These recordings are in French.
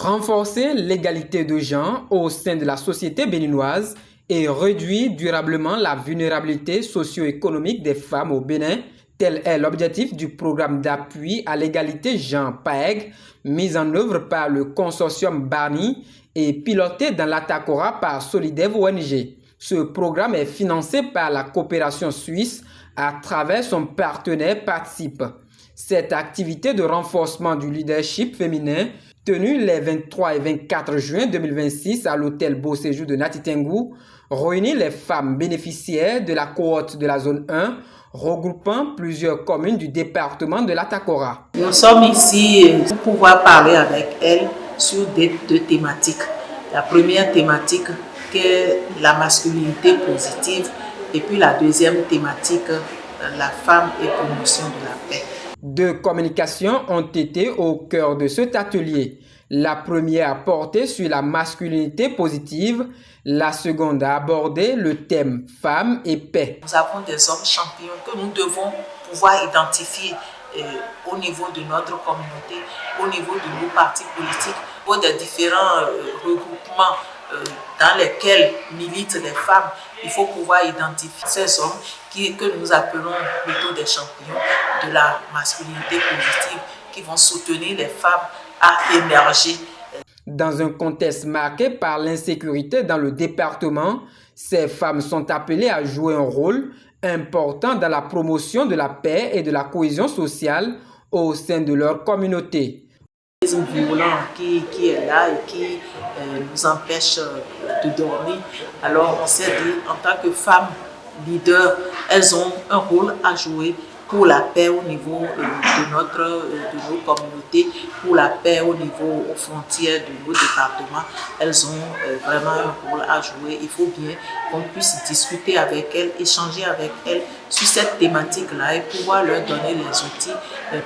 renforcer l'égalité de genre au sein de la société béninoise et réduire durablement la vulnérabilité socio-économique des femmes au Bénin, tel est l'objectif du programme d'appui à l'égalité genre PAEG, mis en œuvre par le consortium Barni et piloté dans l'Atakora par Solidev ONG. Ce programme est financé par la coopération suisse à travers son partenaire Participe. Cette activité de renforcement du leadership féminin, tenue les 23 et 24 juin 2026 à l'hôtel Beau Séjour de Natitengu, réunit les femmes bénéficiaires de la cohorte de la zone 1, regroupant plusieurs communes du département de l'Atakora. Nous sommes ici pour pouvoir parler avec elles sur deux thématiques. La première thématique qui est la masculinité positive et puis la deuxième thématique, la femme et promotion de la paix. Deux communications ont été au cœur de cet atelier. La première a porté sur la masculinité positive, la seconde a abordé le thème femmes et paix. Nous avons des hommes champions que nous devons pouvoir identifier au niveau de notre communauté, au niveau de nos partis politiques, ou des différents regroupements dans lesquels militent les femmes. Il faut pouvoir identifier ces hommes que nous appelons plutôt des champions de la masculinité positive, qui vont soutenir les femmes à émerger. Dans un contexte marqué par l'insécurité dans le département, ces femmes sont appelées à jouer un rôle important dans la promotion de la paix et de la cohésion sociale au sein de leur communauté. Un violent qui est là et qui nous empêche de dormir. Alors on s'est dit, en tant que femmes leaders, elles ont un rôle à jouer pour la paix au niveau de nos communautés, pour la paix au niveau aux frontières de nos départements. Elles ont vraiment un rôle à jouer. Il faut bien qu'on puisse discuter avec elles, échanger avec elles sur cette thématique-là et pouvoir leur donner les outils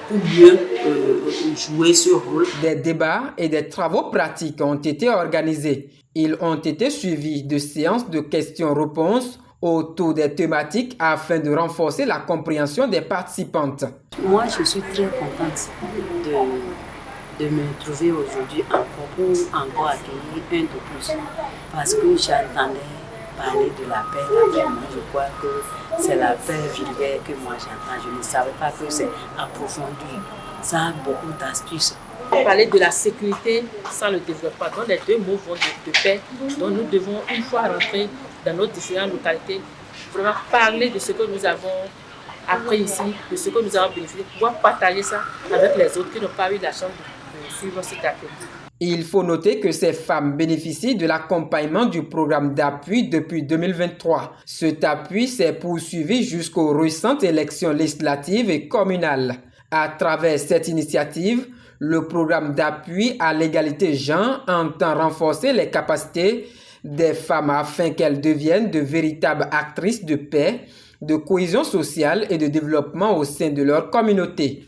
pour mieux jouer ce rôle. Des débats et des travaux pratiques ont été organisés. Ils ont été suivis de séances de questions-réponses autour des thématiques afin de renforcer la compréhension des participantes. Moi, je suis très contente de me trouver aujourd'hui pour accueillir un de plus parce que j'entendais parler de la paix. Moi, je crois que c'est la paix vulgaire que moi j'entends. Je ne savais pas que c'est approfondi. Ça a beaucoup d'astuces. Parler de la sécurité sans le développement. Donc les deux mots vont de paix. Donc nous devons, une fois rentrés dans nos différentes localités, vraiment parler de ce que nous avons appris ici, de ce que nous avons bénéficié, pouvoir partager ça avec les autres qui n'ont pas eu la chance de suivre cet accueil. Il faut noter que ces femmes bénéficient de l'accompagnement du programme d'appui depuis 2023. Cet appui s'est poursuivi jusqu'aux récentes élections législatives et communales. À travers cette initiative, le programme d'appui à l'égalité genre entend renforcer les capacités des femmes afin qu'elles deviennent de véritables actrices de paix, de cohésion sociale et de développement au sein de leur communauté.